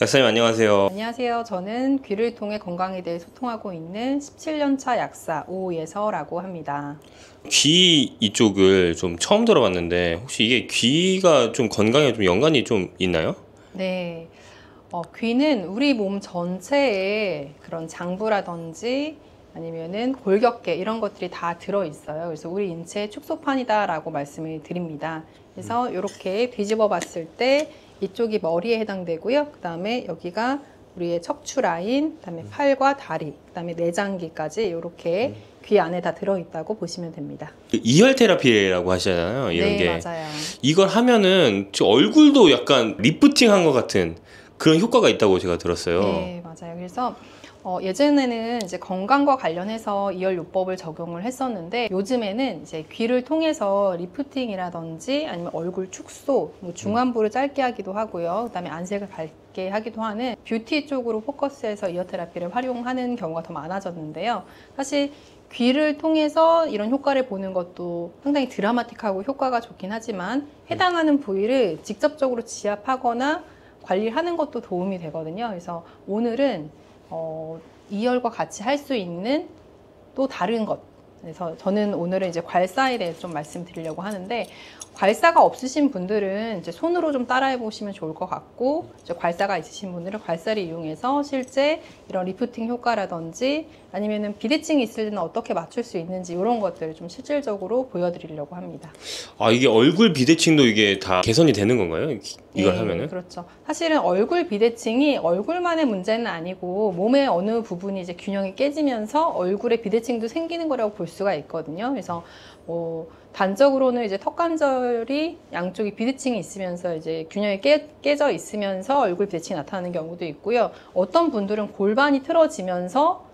약사님 안녕하세요. 안녕하세요. 저는 귀를 통해 건강에 대해 소통하고 있는 17년차 약사 오예서라고 합니다. 귀 이쪽을 좀 처음 들어봤는데 혹시 이게 귀가 좀 건강에 좀 연관이 좀 있나요? 네, 귀는 우리 몸 전체에 그런 장부라든지 아니면은 골격계 이런 것들이 다 들어있어요. 그래서 우리 인체의 축소판이다라고 말씀을 드립니다. 그래서 이렇게 뒤집어 봤을 때 이쪽이 머리에 해당되고요. 그 다음에 여기가 우리의 척추 라인, 그 다음에 팔과 다리, 그 다음에 내장기까지 이렇게 귀 안에 다 들어있다고 보시면 됩니다. 이열 테라피라고 하시잖아요. 이런 네, 게. 맞아요. 이걸 하면은 저 얼굴도 약간 리프팅한 것 같은 그런 효과가 있다고 제가 들었어요. 네, 맞아요. 그래서 예전에는 이제 건강과 관련해서 이열요법을 적용을 했었는데 요즘에는 이제 귀를 통해서 리프팅이라든지 아니면 얼굴 축소, 뭐 중안부를 짧게 하기도 하고요. 그다음에 안색을 밝게 하기도 하는 뷰티 쪽으로 포커스해서 이어 테라피를 활용하는 경우가 더 많아졌는데요. 사실 귀를 통해서 이런 효과를 보는 것도 상당히 드라마틱하고 효과가 좋긴 하지만 해당하는 부위를 직접적으로 지압하거나 관리하는 것도 도움이 되거든요. 그래서 오늘은 이열과 같이 할 수 있는 또 다른 것. 그래서 저는 오늘은 이제 괄사에 대해서 좀 말씀드리려고 하는데 괄사가 없으신 분들은 이제 손으로 좀 따라해 보시면 좋을 것 같고 이제 괄사가 있으신 분들은 괄사를 이용해서 실제 이런 리프팅 효과라든지 아니면은 비대칭이 있을 때는 어떻게 맞출 수 있는지 이런 것들을 좀 실질적으로 보여드리려고 합니다. 아, 이게 얼굴 비대칭도 이게 다 개선이 되는 건가요? 이걸 네, 하면은? 그렇죠. 사실은 얼굴 비대칭이 얼굴만의 문제는 아니고 몸의 어느 부분이 이제 균형이 깨지면서 얼굴에 비대칭도 생기는 거라고 볼 수가 있거든요. 그래서 뭐 단적으로는 이제 턱관절이 양쪽이 비대칭이 있으면서 이제 균형이 깨져 있으면서 얼굴 비대칭이 나타나는 경우도 있고요. 어떤 분들은 골반이 틀어지면서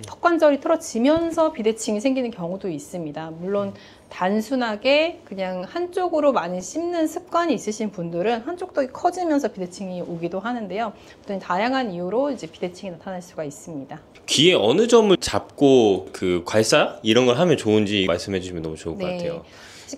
턱관절이 틀어지면서 비대칭이 생기는 경우도 있습니다. 물론 단순하게 그냥 한쪽으로 많이 씹는 습관이 있으신 분들은 한쪽 턱이 커지면서 비대칭이 오기도 하는데요. 어떤 다양한 이유로 이제 비대칭이 나타날 수가 있습니다. 귀에 어느 점을 잡고 그 괄사 이런 걸 하면 좋은지 말씀해 주시면 너무 좋을 것 같아요.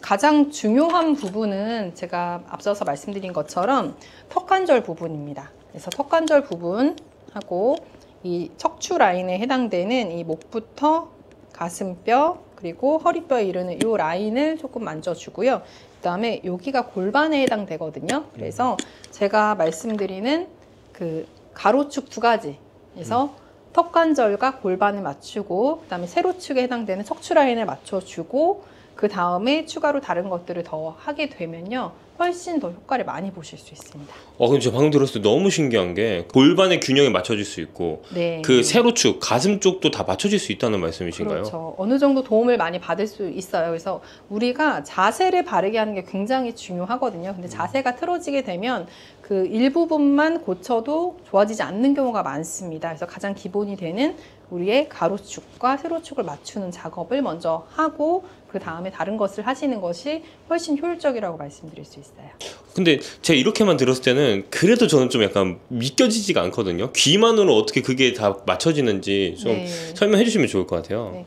가장 중요한 부분은 제가 앞서서 말씀드린 것처럼 턱관절 부분입니다. 그래서 턱관절 부분하고 이 척추 라인에 해당되는 이 목부터 가슴뼈 그리고 허리뼈에 이르는 이 라인을 조금 만져주고요. 그 다음에 여기가 골반에 해당되거든요. 그래서 제가 말씀드리는 그 가로축 두 가지. 그래서 턱관절과 골반을 맞추고 그 다음에 세로축에 해당되는 척추 라인을 맞춰주고 그 다음에 추가로 다른 것들을 더 하게 되면요. 훨씬 더 효과를 많이 보실 수 있습니다. 근데 제가 방금 들었을 때 너무 신기한 게 골반의 균형에 맞춰질 수 있고 네. 그 세로축, 가슴 쪽도 다 맞춰질 수 있다는 말씀이신가요? 그렇죠. 어느 정도 도움을 많이 받을 수 있어요. 그래서 우리가 자세를 바르게 하는 게 굉장히 중요하거든요. 근데 자세가 틀어지게 되면 그 일부분만 고쳐도 좋아지지 않는 경우가 많습니다. 그래서 가장 기본이 되는 우리의 가로축과 세로축을 맞추는 작업을 먼저 하고 그 다음에 다른 것을 하시는 것이 훨씬 효율적이라고 말씀드릴 수 있어요. 근데 제가 이렇게만 들었을 때는 그래도 저는 좀 약간 믿겨지지가 않거든요. 귀만으로 어떻게 그게 다 맞춰지는지 좀 네. 설명해 주시면 좋을 것 같아요. 네.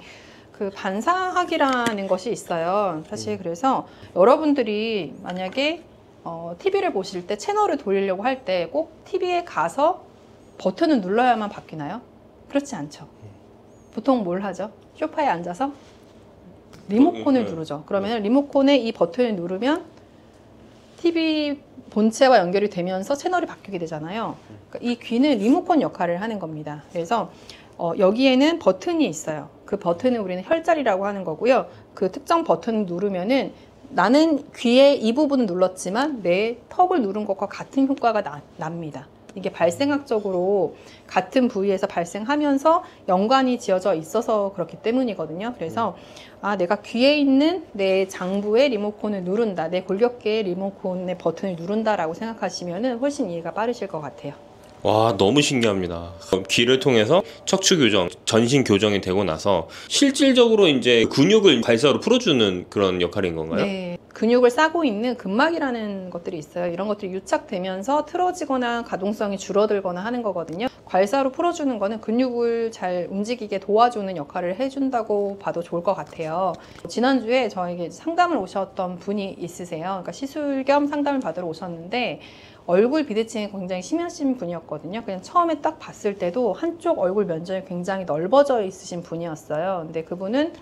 그 반사학이라는 것이 있어요. 사실 그래서 여러분들이 만약에 TV를 보실 때 채널을 돌리려고 할 때 꼭 TV에 가서 버튼을 눌러야만 바뀌나요? 그렇지 않죠. 보통 뭘 하죠? 소파에 앉아서 리모컨을 누르죠. 그러면 리모컨에 이 버튼을 누르면 TV 본체와 연결이 되면서 채널이 바뀌게 되잖아요. 그러니까 이 귀는 리모컨 역할을 하는 겁니다. 그래서 여기에는 버튼이 있어요. 그 버튼은 우리는 혈자리라고 하는 거고요. 그 특정 버튼을 누르면은 나는 귀의 이 부분을 눌렀지만 내 턱을 누른 것과 같은 효과가 납니다. 이게 발생학적으로 같은 부위에서 발생하면서 연관이 지어져 있어서 그렇기 때문이거든요. 그래서 내가 귀에 있는 내 장부의 리모컨을 누른다, 내 골격계의 리모컨의 버튼을 누른다라고 생각하시면 훨씬 이해가 빠르실 것 같아요. 와, 너무 신기합니다. 귀를 통해서 척추 교정, 전신 교정이 되고 나서 실질적으로 이제 근육을 괄사로 풀어주는 그런 역할인 건가요? 네. 근육을 싸고 있는 근막이라는 것들이 있어요. 이런 것들이 유착되면서 틀어지거나 가동성이 줄어들거나 하는 거거든요. 괄사로 풀어주는 거는 근육을 잘 움직이게 도와주는 역할을 해준다고 봐도 좋을 것 같아요. 지난주에 저에게 상담을 오셨던 분이 있으세요. 그러니까 시술 겸 상담을 받으러 오셨는데 얼굴 비대칭이 굉장히 심하신 분이었거든요. 그냥 처음에 딱 봤을 때도 한쪽 얼굴 면적이 굉장히 넓어져 있으신 분이었어요. 근데 그분은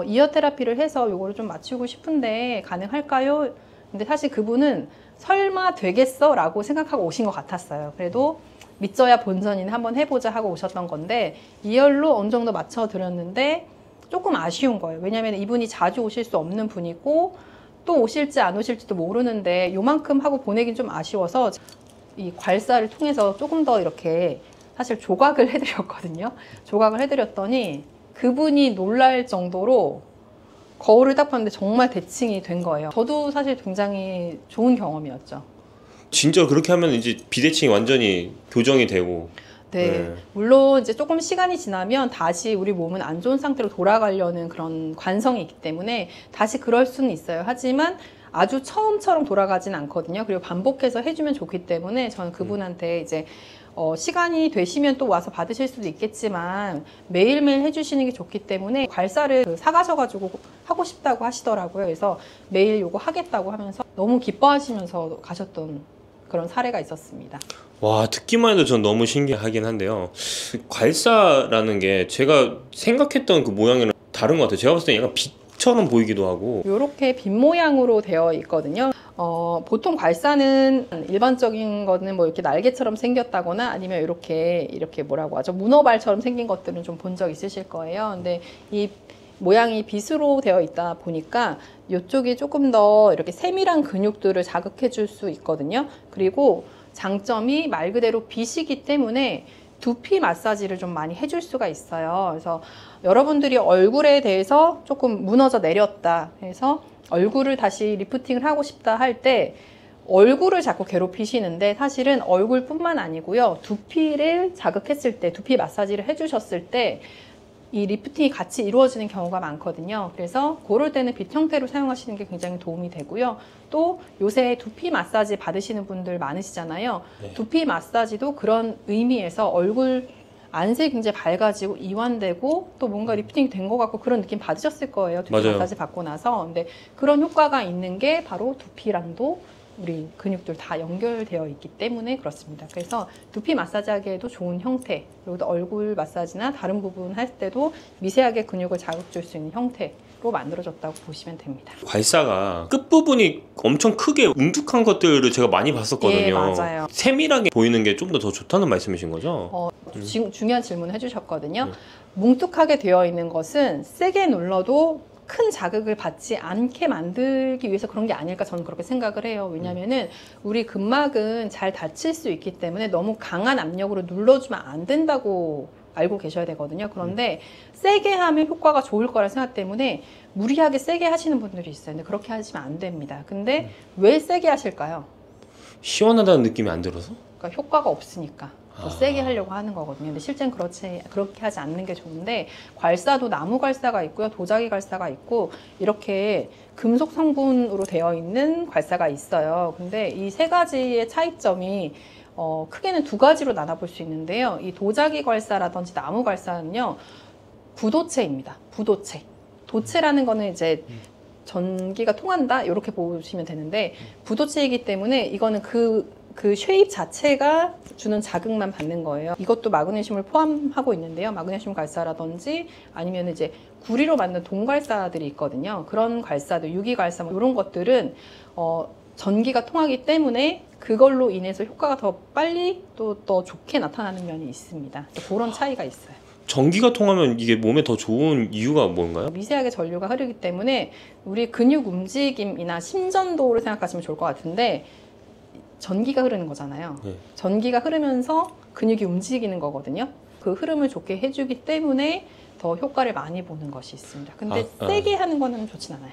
이어 테라피를 해서 요거를 좀 맞추고 싶은데 가능할까요? 근데 사실 그분은 설마 되겠어? 라고 생각하고 오신 것 같았어요. 그래도 믿져야 본전이는 한번 해보자 하고 오셨던 건데 이열로 어느 정도 맞춰드렸는데 조금 아쉬운 거예요. 왜냐하면 이분이 자주 오실 수 없는 분이고 또 오실지 안 오실지도 모르는데 요만큼 하고 보내긴 좀 아쉬워서 이 괄사를 통해서 조금 더 이렇게 사실 조각을 해드렸거든요. 조각을 해드렸더니 그분이 놀랄 정도로 거울을 딱 봤는데 정말 대칭이 된 거예요. 저도 사실 굉장히 좋은 경험이었죠. 진짜 그렇게 하면 이제 비대칭이 완전히 교정이 되고. 네. 물론 이제 조금 시간이 지나면 다시 우리 몸은 안 좋은 상태로 돌아가려는 그런 관성이 있기 때문에 다시 그럴 수는 있어요. 하지만 아주 처음처럼 돌아가진 않거든요. 그리고 반복해서 해주면 좋기 때문에 저는 그분한테 이제 시간이 되시면 또 와서 받으실 수도 있겠지만 매일매일 해주시는 게 좋기 때문에 괄사를 사가셔가지고 하고 싶다고 하시더라고요. 그래서 매일 요거 하겠다고 하면서 너무 기뻐하시면서 가셨던 그런 사례가 있었습니다. 와, 듣기만 해도 전 너무 신기하긴 한데요. 괄사라는 게 제가 생각했던 그 모양이랑 다른 것 같아요. 제가 봤을 때 약간 빛처럼 보이기도 하고. 이렇게 빛 모양으로 되어 있거든요. 보통 괄사는 일반적인 거는 뭐 이렇게 날개처럼 생겼다거나 아니면 이렇게 뭐라고 하죠? 문어발처럼 생긴 것들은 좀 본 적 있으실 거예요. 근데 이 모양이 빛으로 되어 있다 보니까 이쪽이 조금 더 이렇게 세밀한 근육들을 자극해 줄 수 있거든요. 그리고 장점이 말 그대로 빛이기 때문에 두피 마사지를 좀 많이 해줄 수가 있어요. 그래서 여러분들이 얼굴에 대해서 조금 무너져 내렸다 해서 얼굴을 다시 리프팅을 하고 싶다 할 때 얼굴을 자꾸 괴롭히시는데 사실은 얼굴뿐만 아니고요. 두피를 자극했을 때, 두피 마사지를 해주셨을 때 이 리프팅이 같이 이루어지는 경우가 많거든요. 그래서 그럴 때는 빛 형태로 사용하시는 게 굉장히 도움이 되고요. 또 요새 두피 마사지 받으시는 분들 많으시잖아요. 네. 두피 마사지도 그런 의미에서 얼굴 안색이 굉장히 밝아지고 이완되고 또 뭔가 리프팅이 된 것 같고 그런 느낌 받으셨을 거예요. 두피 맞아요. 마사지 받고 나서. 근데 그런 효과가 있는 게 바로 두피랑도 우리 근육들 다 연결되어 있기 때문에 그렇습니다. 그래서 두피 마사지 하기에도 좋은 형태, 그리고 또 얼굴 마사지나 다른 부분 할 때도 미세하게 근육을 자극 줄 수 있는 형태로 만들어졌다고 보시면 됩니다. 괄사가 끝부분이 엄청 크게 뭉툭한 것들을 제가 많이 봤었거든요. 예, 맞아요. 세밀하게 보이는 게 좀 더 좋다는 말씀이신 거죠? 중요한 질문을 해주셨거든요. 뭉툭하게 되어 있는 것은 세게 눌러도 큰 자극을 받지 않게 만들기 위해서 그런 게 아닐까 저는 그렇게 생각을 해요. 왜냐면은 우리 근막은 잘 닫힐 수 있기 때문에 너무 강한 압력으로 눌러주면 안 된다고 알고 계셔야 되거든요. 그런데 세게 하면 효과가 좋을 거라는 생각 때문에 무리하게 세게 하시는 분들이 있어요. 근데 그렇게 하시면 안 됩니다. 근데 왜 세게 하실까요? 시원하다는 느낌이 안 들어서? 그러니까 효과가 없으니까 더 세게 하려고 하는 거거든요. 근데 실제는 그렇게 하지 않는 게 좋은데 괄사도 나무 괄사가 있고요. 도자기 괄사가 있고 이렇게 금속 성분으로 되어 있는 괄사가 있어요. 근데 이 세 가지의 차이점이 크게는 두 가지로 나눠볼 수 있는데요. 이 도자기 괄사라든지 나무 괄사는요. 부도체입니다. 부도체. 도체라는 거는 이제 전기가 통한다 이렇게 보시면 되는데 부도체이기 때문에 이거는 그 쉐입 자체가 주는 자극만 받는 거예요. 이것도 마그네슘을 포함하고 있는데요. 마그네슘 괄사라든지 아니면 이제 구리로 만든 동괄사들이 있거든요. 그런 괄사들, 유기괄사 뭐 이런 것들은 전기가 통하기 때문에 그걸로 인해서 효과가 더 빨리 또 더 좋게 나타나는 면이 있습니다. 그런 차이가 있어요. 전기가 통하면 이게 몸에 더 좋은 이유가 뭔가요? 미세하게 전류가 흐르기 때문에 우리 근육 움직임이나 심전도를 생각하시면 좋을 것 같은데 전기가 흐르는 거잖아요. 네. 전기가 흐르면서 근육이 움직이는 거거든요. 그 흐름을 좋게 해주기 때문에 더 효과를 많이 보는 것이 있습니다. 근데 세게 하는 거는 좋진 않아요.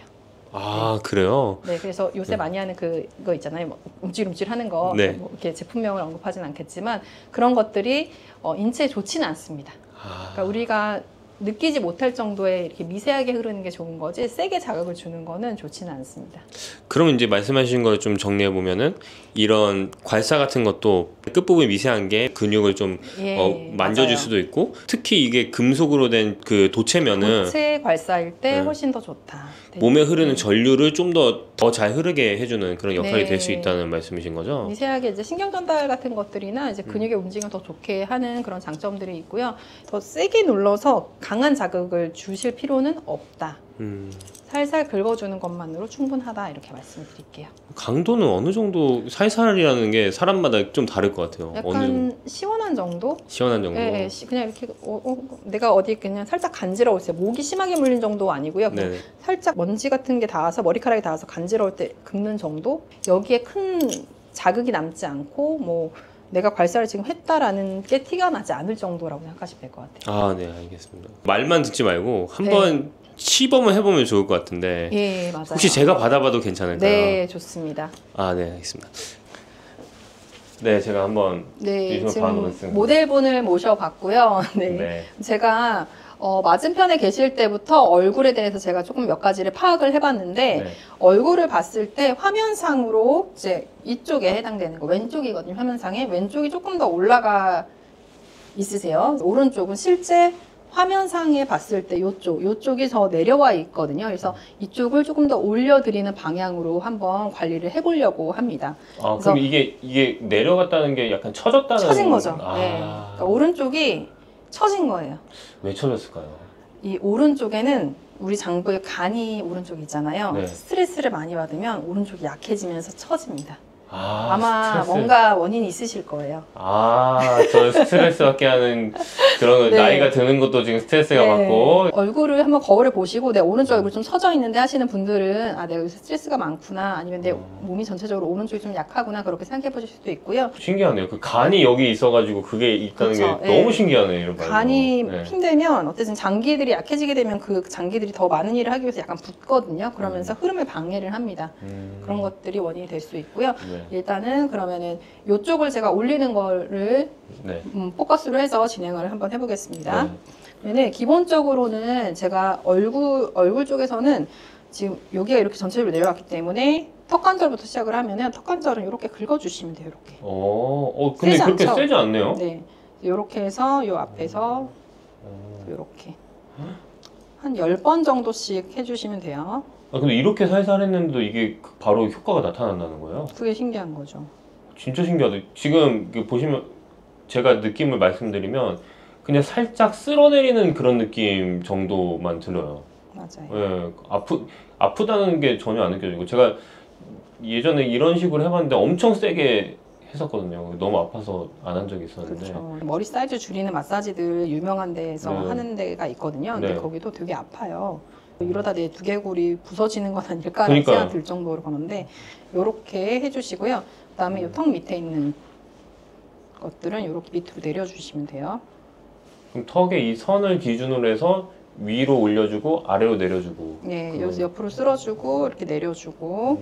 아, 그래요? 네, 그래서 요새 많이 하는 그거 있잖아요. 뭐 움찔움찔 하는 거. 네. 뭐 이렇게 제품명을 언급하진 않겠지만 그런 것들이 인체에 좋지는 않습니다. 그러니까 우리가 느끼지 못할 정도의 이렇게 미세하게 흐르는 게 좋은 거지 세게 자극을 주는 거는 좋지는 않습니다. 그럼 이제 말씀하신 걸 좀 정리해 보면은 이런 괄사 같은 것도 끝부분이 미세한 게 근육을 좀 만져줄 맞아요. 수도 있고, 특히 이게 금속으로 된 그 도체면은 고체 괄사일 때 네. 훨씬 더 좋다. 몸에 흐르는 전류를 좀 더 잘 흐르게 해주는 그런 역할이 네. 될 수 있다는 말씀이신 거죠? 미세하게 이제 신경 전달 같은 것들이나 이제 근육의 움직임을 더 좋게 하는 그런 장점들이 있고요. 더 세게 눌러서 강한 자극을 주실 필요는 없다. 살살 긁어주는 것만으로 충분하다 이렇게 말씀드릴게요. 강도는 어느 정도 살살이라는 게 사람마다 좀 다를 것 같아요. 어느 약간 시원한 정도? 시원한 정도. 네, 그냥 이렇게 내가 어디 그냥 살짝 간지러울 때 목이 심하게 물린 정도 아니고요. 그냥 네. 살짝 먼지 같은 게 닿아서 머리카락이 닿아서 간지러울 때 긁는 정도? 여기에 큰 자극이 남지 않고 뭐 내가 괄사를 지금 했다라는 게 티가 나지 않을 정도라고 생각하시면 될 것 같아요. 아, 네, 알겠습니다. 말만 듣지 말고 네. 한번 시범을 해보면 좋을 것 같은데 예, 맞아요. 혹시 제가 받아봐도 괜찮을까요? 네, 좋습니다. 아, 네, 알겠습니다. 네, 제가 한번 네, 지금 지금 받아보겠습니다. 모델분을 모셔봤고요. 네. 네. 제가 맞은편에 계실 때부터 얼굴에 대해서 제가 조금 몇 가지를 파악을 해봤는데 네. 얼굴을 봤을 때 화면상으로 이제 이쪽에 해당되는 거 왼쪽이거든요. 화면상에 왼쪽이 조금 더 올라가 있으세요. 오른쪽은 실제 화면상에 봤을 때 요쪽이 더 내려와 있거든요. 그래서 이쪽을 조금 더 올려드리는 방향으로 한번 관리를 해보려고 합니다. 아, 그럼 이게 내려갔다는 게 약간 처졌다는 처진 거죠. 아, 네. 그러니까 오른쪽이 처진 거예요. 왜 처졌을까요? 이 오른쪽에는 우리 장부에 간이 오른쪽에 있잖아요. 네. 스트레스를 많이 받으면 오른쪽이 약해지면서 처집니다. 아, 아마 스트레스. 뭔가 원인이 있으실 거예요. 아, 저 스트레스 받게 하는 그런 네. 나이가 드는 것도 지금 스트레스가 네. 받고. 얼굴을 한번 거울에 보시고 내 오른쪽 얼굴 좀 처져 있는데 하시는 분들은 아 내가 요새 스트레스가 많구나 아니면 내 몸이 전체적으로 오른쪽이 좀 약하구나 그렇게 생각해 보실 수도 있고요. 신기하네요. 그 간이 여기 있어가지고 그게 있다는 그렇죠. 게 네. 너무 신기하네요. 이런 간이 네. 힘들면 어쨌든 장기들이 약해지게 되면 그 장기들이 더 많은 일을 하기 위해서 약간 붓거든요. 그러면서 흐름을 방해를 합니다. 그런 것들이 원인이 될 수 있고요. 네. 일단은 그러면은 이쪽을 제가 올리는 거를 네. 포커스로 해서 진행을 한번 해보겠습니다. 네. 네, 기본적으로는 제가 얼굴 쪽에서는 지금 여기가 이렇게 전체적으로 내려왔기 때문에 턱관절부터 시작을 하면은 턱관절은 이렇게 긁어주시면 돼요. 이렇게. 근데 세지 그렇게 않죠? 세지 않네요. 네, 이렇게 해서 요 앞에서 이렇게 한 10번 정도씩 해주시면 돼요. 아, 근데 이렇게 살살 했는데도 이게 바로 효과가 나타난다는 거예요? 그게 신기한 거죠. 진짜 신기하다. 지금 보시면 제가 느낌을 말씀드리면 그냥 살짝 쓸어내리는 그런 느낌 정도만 들어요. 맞아요. 예, 아프다는 게 전혀 안 느껴지고 제가 예전에 이런 식으로 해봤는데 엄청 세게 했었거든요. 너무 아파서 안 한 적이 있었는데. 그렇죠. 머리 사이즈 줄이는 마사지들 유명한 데에서 네. 하는 데가 있거든요. 근데 네. 거기도 되게 아파요. 이러다 내 두개골이 부서지는 건 아닐까라는 그러니까요. 생각 들 정도로 그런데 이렇게 해주시고요. 그다음에 이 턱 밑에 있는 것들은 이렇게 밑으로 내려주시면 돼요. 그럼 턱에 이 선을 기준으로 해서 위로 올려주고 아래로 내려주고. 네, 여기서 옆으로 쓸어주고 이렇게 내려주고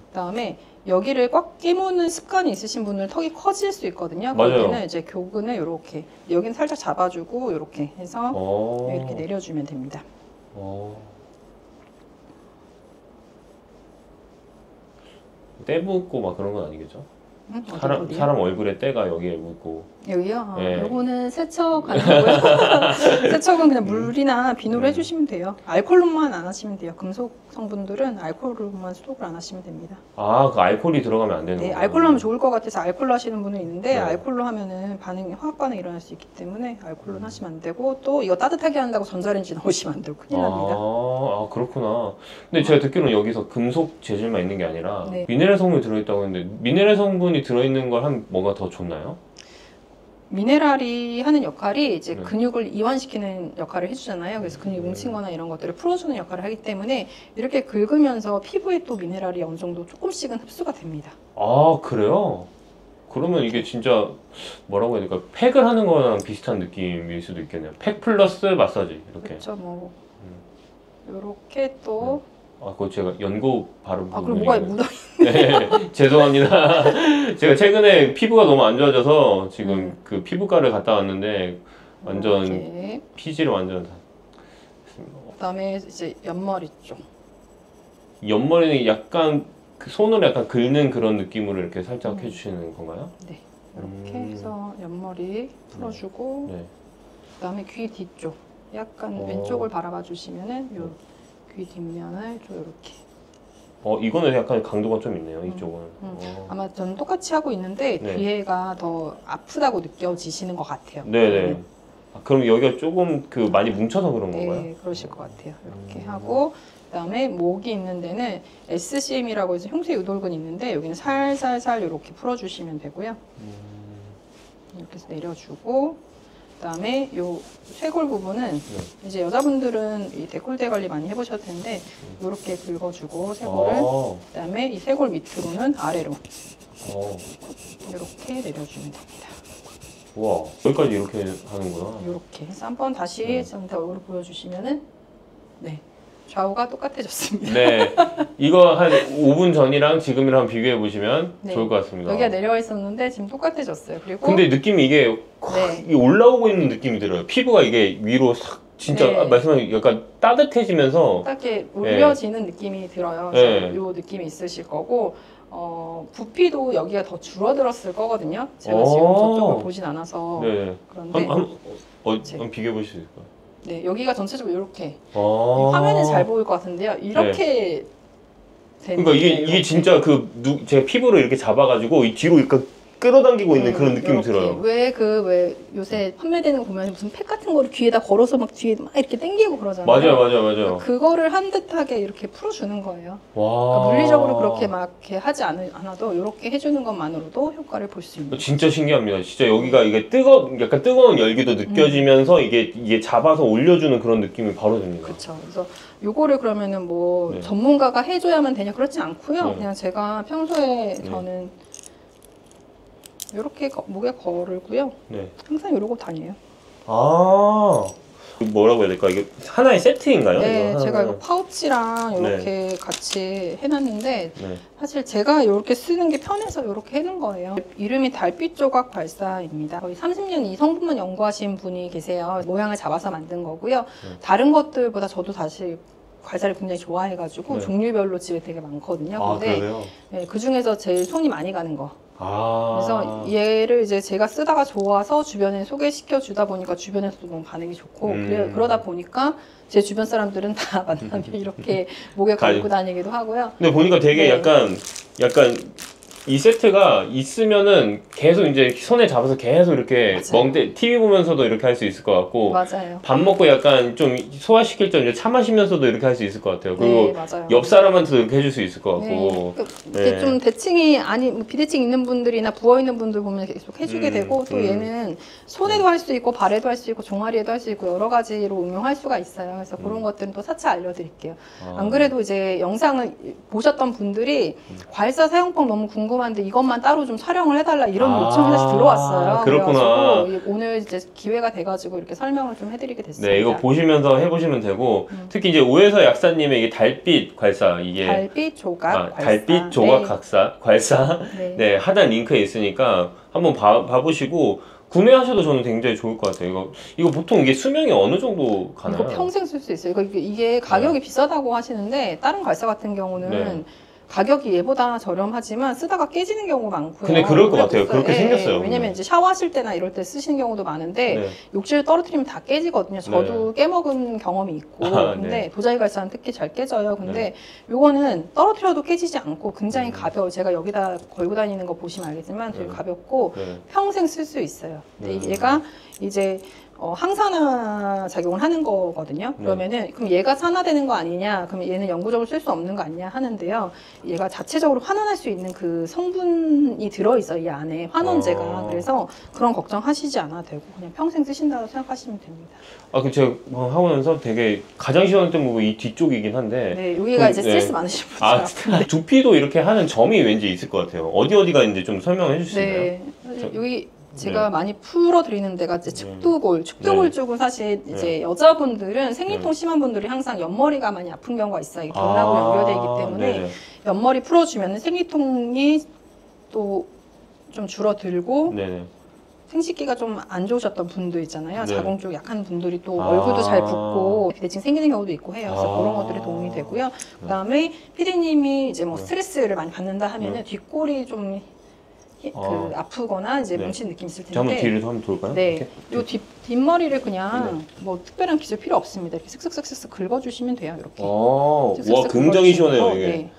그다음에 여기를 꽉 깨무는 습관이 있으신 분은 턱이 커질 수 있거든요. 맞아요. 거기는 이제 교근을 이렇게 여기는 살짝 잡아주고 이렇게 해서 이렇게 내려주면 됩니다. 때 묻고 막 그런 건 아니겠죠? 어디 사람 어디요? 사람 얼굴에 때가 여기에 묻고. 여기요? 네. 요거는 세척 아니고요. 세척은 그냥 물이나 비누로 해주시면 돼요. 알콜로만 안 하시면 돼요. 금속 성분들은 알콜로만 소독을 안 하시면 됩니다. 아, 그 알코올이 들어가면 안 되는 네, 거예요? 알콜로 하면 좋을 것 같아서 알콜로 하시는 분은 있는데 네. 알콜로 하면은 화학 반응이 일어날 수 있기 때문에 알콜로는 하시면 안 되고 또 이거 따뜻하게 한다고 전자레인지 넣으시면 안 되고 큰일 납니다. 아, 그렇구나. 근데 제가 듣기로는 여기서 금속 재질만 있는 게 아니라 네. 미네랄 성분이 들어있다고 했는데 미네랄 성분이 들어있는 걸 하면 뭐가 더 좋나요? 미네랄이 하는 역할이 이제 네. 근육을 이완시키는 역할을 해주잖아요. 그래서 근육이 뭉친 거나 이런 것들을 풀어주는 역할을 하기 때문에 이렇게 긁으면서 피부에 또 미네랄이 어느 정도 조금씩은 흡수가 됩니다. 아, 그래요? 그러면 이게 진짜 뭐라고 해야 될까? 팩을 하는 거랑 비슷한 느낌일 수도 있겠네요. 팩 플러스 마사지 이렇게. 그렇죠. 뭐 이렇게 또 아, 그거 제가 연고 바른 아, 그럼 부분이 뭐가 있는데. 묻어? 네, 죄송합니다. 제가 최근에 피부가 너무 안 좋아져서 지금 그 피부과를 갔다 왔는데 완전 이렇게. 피지를 완전 그다음에 이제 옆머리 쪽. 옆머리는 약간 그 손으로 약간 긁는 그런 느낌으로 이렇게 살짝 해주시는 건가요? 네. 이렇게 해서 옆머리 풀어주고 네. 그다음에 귀 뒤쪽. 약간 어. 왼쪽을 바라봐 주시면은 요 귀 뒷면을 좀 이렇게. 이거는 약간 강도가 좀 있네요. 이쪽은. 아마 저는 똑같이 하고 있는데 네. 뒤에가 더 아프다고 느껴지시는 것 같아요. 네네. 그럼 여기가 조금 그 많이 뭉쳐서 그런 건가요? 네, 그러실 것 같아요. 이렇게 하고 그다음에 목이 있는 데는 SCM이라고 해서 흉쇄 유돌근이 있는데 여기는 살살살 이렇게 풀어주시면 되고요. 이렇게 해서 내려주고 그다음에 요 쇄골 부분은 이제 여자분들은 이 데콜테 관리 많이 해보셨을 텐데 이렇게 긁어주고 쇄골을 그다음에 이 쇄골 밑으로는 아래로 이렇게 내려주면 됩니다. 와, 여기까지 이렇게 하는구나. 이렇게 해서 한번 다시 저한테 얼굴을 보여주시면은 네 좌우가 똑같아졌습니다. 네, 이거 한 5분 전이랑 지금이랑 비교해 보시면 네. 좋을 것 같습니다. 여기가 내려와 있었는데 지금 똑같아졌어요. 그리고 근데 느낌이 이게 네. 이 올라오고 있는 느낌이 들어요. 피부가 이게 위로 싹 진짜 네. 말씀하신 약간 따뜻해지면서 딱 이렇게 올려지는 느낌이 들어요. 네. 그래서 요 느낌이 있으실 거고 부피도 여기가 더 줄어들었을 거거든요. 제가 지금 저쪽을 보진 않아서 네. 그런데 한번 비교해 보실 수 있을까요? 네 여기가 전체적으로 이렇게 아. 화면에 잘 보일 것 같은데요. 이렇게 되는 그러니까 이게 이렇게. 진짜 제가 피부를 이렇게 잡아가지고 이 뒤로 약간 끌어당기고 있는 그런 느낌이 이렇게. 들어요. 왜 요새 판매되는 거 보면 무슨 팩 같은 거를 귀에다 걸어서 막 뒤에 막 이렇게 당기고 그러잖아요. 맞아요. 그거를 한 듯하게 이렇게 풀어주는 거예요. 와. 그러니까 물리적으로 그렇게 막 이렇게 하지 않아도 이렇게 해주는 것만으로도 효과를 볼 수 있는. 진짜 신기합니다. 진짜 여기가 이게 약간 뜨거운 열기도 느껴지면서 이게 잡아서 올려주는 그런 느낌이 바로 듭니다. 그렇죠. 그래서 요거를 그러면은 뭐 네. 전문가가 해줘야만 되냐 그렇지 않고요. 네. 그냥 제가 평소에 네. 저는 이렇게 목에 걸고요. 네. 항상 이러고 다녀요. 아. 뭐라고 해야 될까? 이게 하나의 세트인가요? 네, 이거 제가 이거 파우치랑 이렇게 같이 해놨는데 네. 사실 제가 이렇게 쓰는 게 편해서 이렇게 해놓은 거예요. 이름이 달빛 조각 발사입니다. 거의 30년 이 성분만 연구하신 분이 계세요. 모양을 잡아서 만든 거고요. 다른 것들보다 저도 사실 괄사를 굉장히 좋아해가지고 네. 종류별로 집에 되게 많거든요. 아, 근데 그래요? 네, 그 중에서 제일 손이 많이 가는 거. 아. 그래서 얘를 이제 제가 쓰다가 좋아서 주변에 소개시켜 주다 보니까 주변에서도 너무 반응이 좋고 그러다 보니까 제 주변 사람들은 다 만나면 이렇게 목에 걸고 다니기도 하고요. 근데 보니까 되게 네. 약간 이 세트가 있으면은 계속 이제 손에 잡아서 계속 이렇게 맞아요. TV 보면서도 이렇게 할 수 있을 것 같고 맞아요. 밥 먹고 약간 좀 소화시킬 때 이제 차 마시면서도 이렇게 할 수 있을 것 같아요. 그리고 네, 맞아요. 옆 사람한테도 이렇게 해줄 수 있을 것 같고. 네. 이게 네. 좀 대칭이 뭐 비대칭 있는 분들이나 부어 있는 분들 보면 계속 해주게 되고 또 얘는 손에도 할 수 있고 발에도 할 수 있고 종아리에도 할 수 있고 여러 가지로 응용할 수가 있어요. 그래서 그런 것들은 또 차차 알려드릴게요. 안 그래도 이제 영상을 보셨던 분들이 괄사 사용법 너무 궁금한데 이것만 따로 좀 촬영을 해달라 이런 요청이 사실 들어왔어요. 그렇구나. 그래가지고 오늘 이제 기회가 돼가지고 이렇게 설명을 좀 해드리게 됐습니다. 네, 이거 보시면서 해보시면 되고 특히 이제 오해서 약사님의 이게 달빛 괄사 이게 달빛 조각 괄사. 달빛 조각 괄사 네. 네, 하단 링크에 있으니까 한번 봐보시고 구매하셔도 저는 굉장히 좋을 것 같아요. 이거 보통 이게 수명이 어느 정도 가나요? 이거 평생 쓸 수 있어요. 이게 가격이 비싸다고 하시는데 다른 괄사 같은 경우는 네. 가격이 얘보다 저렴하지만 쓰다가 깨지는 경우가 많고요. 근데 그럴 것 같아요. 없어요. 그렇게 생겼어요. 왜냐면 이제 샤워하실 때나 이럴 때 쓰시는 경우도 많은데 네. 욕실 떨어뜨리면 다 깨지거든요. 저도 깨먹은 경험이 있고. 근데 네. 도자기 괄사는 특히 잘 깨져요. 근데 요거는 떨어뜨려도 깨지지 않고 굉장히 가벼워요. 제가 여기다 걸고 다니는 거 보시면 알겠지만 되게 가볍고 평생 쓸 수 있어요. 근데 얘가 이제 항산화 작용을 하는 거거든요. 그러면은 그럼 얘가 산화되는 거 아니냐? 그럼 얘는 영구적으로 쓸 수 없는 거 아니냐 하는데요. 얘가 자체적으로 환원할 수 있는 그 성분이 들어있어 이 안에 환원제가. 그래서 그런 걱정하시지 않아도 되고 그냥 평생 쓰신다고 생각하시면 됩니다. 그 제가 하고 나서 되게 가장 시원했던 부분이 이 뒤쪽이긴 한데. 네, 여기가 이제 스트레스 많으신 분들. 두피도 이렇게 하는 점이 왠지 있을 것 같아요. 어디가 있는지 좀 설명해 주실 수 있나요? 네, 여기 제가 많이 풀어드리는 데가 이제 축두골 쪽은 사실 이제 여자분들은 생리통 심한 분들이 항상 옆머리가 많이 아픈 경우가 있어요. 이게 결나고 연결되어 있기 때문에 옆머리 풀어주면 생리통이 또 좀 줄어들고 생식기가 좀 안 좋으셨던 분들 있잖아요. 네. 자궁 쪽 약한 분들이 또 아. 얼굴도 잘 붓고 비대증 생기는 경우도 있고 해요. 그래서 아. 그런 것들이 도움이 되고요. 그다음에 피디님이 이제 뭐 네. 스트레스를 많이 받는다 하면은 네. 뒷골이 좀 아. 아프거나 이제 네. 뭉친 느낌 있을 제가 한번 텐데. 뒤를 한번 돌까요? 네, 이렇게? 요 뒷머리를 그냥 뭐 특별한 기술 필요 없습니다. 이렇게 슥슥슥슥 긁어주시면 돼요. 이렇게. 와, 슥슥슥 굉장히 긁어주시면 시원해요, 되고, 이게. 네.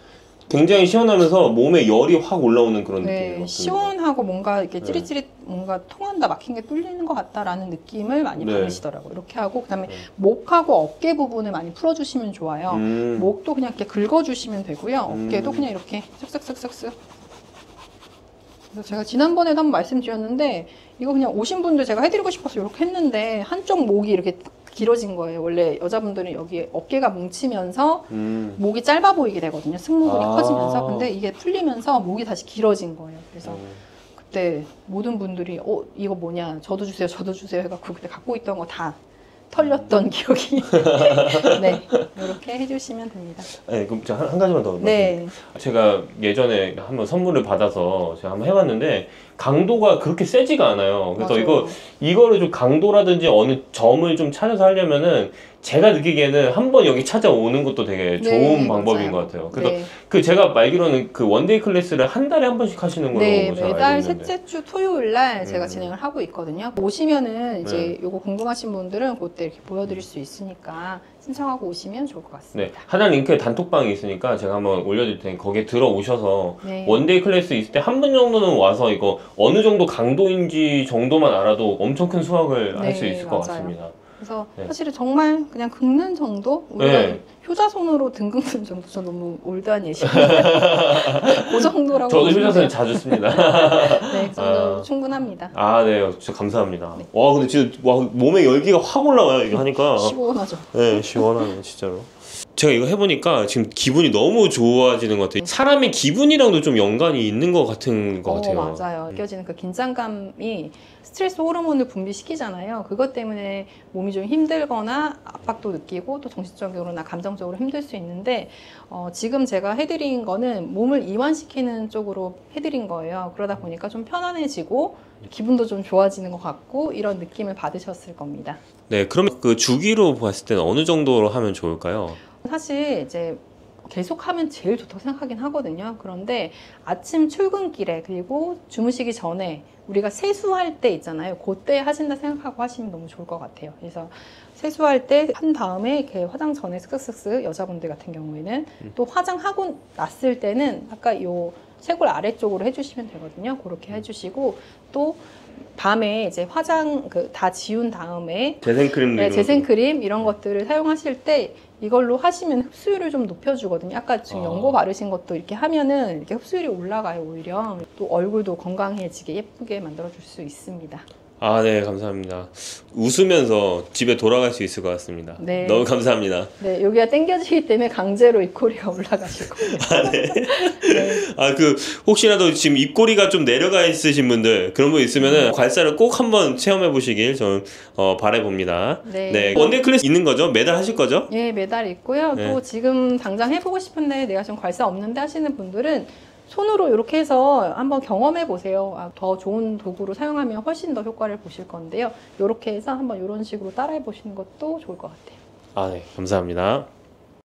굉장히 시원하면서 몸에 열이 확 올라오는 그런 네, 느낌이에요. 시원하고 뭔가 이렇게 네. 찌릿찌릿 뭔가 통한다, 막힌 게 뚫리는 것 같다라는 느낌을 많이 네. 받으시더라고요. 이렇게 하고 그다음에 네. 목하고 어깨 부분을 많이 풀어주시면 좋아요. 목도 그냥 이렇게 긁어주시면 되고요. 어깨도 그냥 이렇게 쓱쓱쓱쓱쓱. 그래서 제가 지난번에도 한번 말씀드렸는데 이거 그냥 오신 분들 제가 해드리고 싶어서 이렇게 했는데 한쪽 목이 이렇게 길어진 거예요. 원래 여자분들은 여기 어깨가 뭉치면서 목이 짧아 보이게 되거든요. 승모근이 아. 커지면서. 근데 이게 풀리면서 목이 다시 길어진 거예요. 그래서 그때 모든 분들이 이거 뭐냐, 저도 주세요, 저도 주세요 해갖고 그때 갖고 있던 거 다 털렸던 기억이. 네, 이렇게 해주시면 됩니다. 네, 그럼 제가 한 가지만 더. 네, 제가 예전에 한번 선물을 받아서 제가 한번 해봤는데 강도가 그렇게 세지가 않아요. 그래서 맞아요. 이거를 좀 강도라든지 어느 점을 좀 찾아서 하려면은 제가 느끼기에는 한번 여기 찾아오는 것도 되게 좋은 네, 방법인 맞아요. 것 같아요. 그래서 네. 그 제가 알기로는 그 원데이 클래스를 한 달에 한 번씩 하시는 걸로 네, 제가 알고 매달 있는데. 셋째 주 토요일 날 제가 진행을 하고 있거든요. 오시면은 이제 네. 요거 궁금하신 분들은 그때 이렇게 보여드릴 수 있으니까 신청하고 오시면 좋을 것 네, 같습니다. 하단 링크에 단톡방이 있으니까 제가 한번 올려드릴 테니 거기에 들어오셔서 네. 원데이 클래스 있을 때 한 분 정도는 와서 이거 어느 정도 강도인지 정도만 알아도 엄청 큰 수확을 할 수 네, 있을 것 맞아요. 같습니다. 그래서 네. 사실은 정말 그냥 긁는 정도? 우리가 네. 효자손으로 등 긁는 정도. 저 너무 올드한 예시. 그 정도라고. 저도 보시면 효자손 돼요. 자주 씁니다. 네, 그 정도 아. 충분합니다. 아, 네, 진짜 감사합니다. 네. 와, 근데 진짜 와, 몸에 열기가 확 올라와요, 이거 하니까. 시원하죠. 네, 시원하네, 진짜로. 제가 이거 해보니까 지금 기분이 너무 좋아지는 것 같아요. 사람의 기분이랑도 좀 연관이 있는 것 같은 것 같아요. 맞아요. 느껴지는 그 긴장감이 스트레스 호르몬을 분비시키잖아요. 그것 때문에 몸이 좀 힘들거나 압박도 느끼고 또 정신적으로나 감정적으로 힘들 수 있는데 지금 제가 해드린 거는 몸을 이완시키는 쪽으로 해드린 거예요. 그러다 보니까 좀 편안해지고 기분도 좀 좋아지는 것 같고 이런 느낌을 받으셨을 겁니다. 네, 그러면 그 주기로 봤을 때는 어느 정도로 하면 좋을까요? 사실 이제 계속 하면 제일 좋다고 생각하긴 하거든요. 그런데 아침 출근길에 그리고 주무시기 전에 우리가 세수할 때 있잖아요. 그때 하신다 생각하고 하시면 너무 좋을 것 같아요. 그래서 세수할 때 한 다음에 이렇게 화장 전에 슥슥슥 여자분들 같은 경우에는 또 화장하고 났을 때는 아까 요 쇄골 아래쪽으로 해주시면 되거든요. 그렇게 해주시고 또 밤에 이제 화장 다 지운 다음에 재생크림 네, 재생크림 이런 것들을 사용하실 때 이걸로 하시면 흡수율을 좀 높여주거든요. 아까 지금 연고 바르신 것도 이렇게 하면은 이렇게 흡수율이 올라가요, 오히려. 또 얼굴도 건강해지게 예쁘게 만들어줄 수 있습니다. 아, 네, 감사합니다. 웃으면서 집에 돌아갈 수 있을 것 같습니다. 네. 너무 감사합니다. 네, 여기가 당겨지기 때문에 강제로 입꼬리가 올라가실 거예요. 아, 네. 네. 아, 혹시라도 지금 입꼬리가 좀 내려가 있으신 분들, 그런 분 있으면은 괄사를 꼭 한번 체험해 보시길 저는 바라봅니다. 네. 원데이 클래스 있는 거죠? 매달 하실 거죠? 예, 매달 있고요. 네. 또 지금 당장 해보고 싶은데 내가 좀 괄사 없는데 하시는 분들은 손으로 이렇게 해서 한번 경험해 보세요. 더 좋은 도구로 사용하면 훨씬 더 효과를 보실 건데요. 이렇게 해서 한번 이런 식으로 따라해 보시는 것도 좋을 것 같아요. 아, 네, 감사합니다.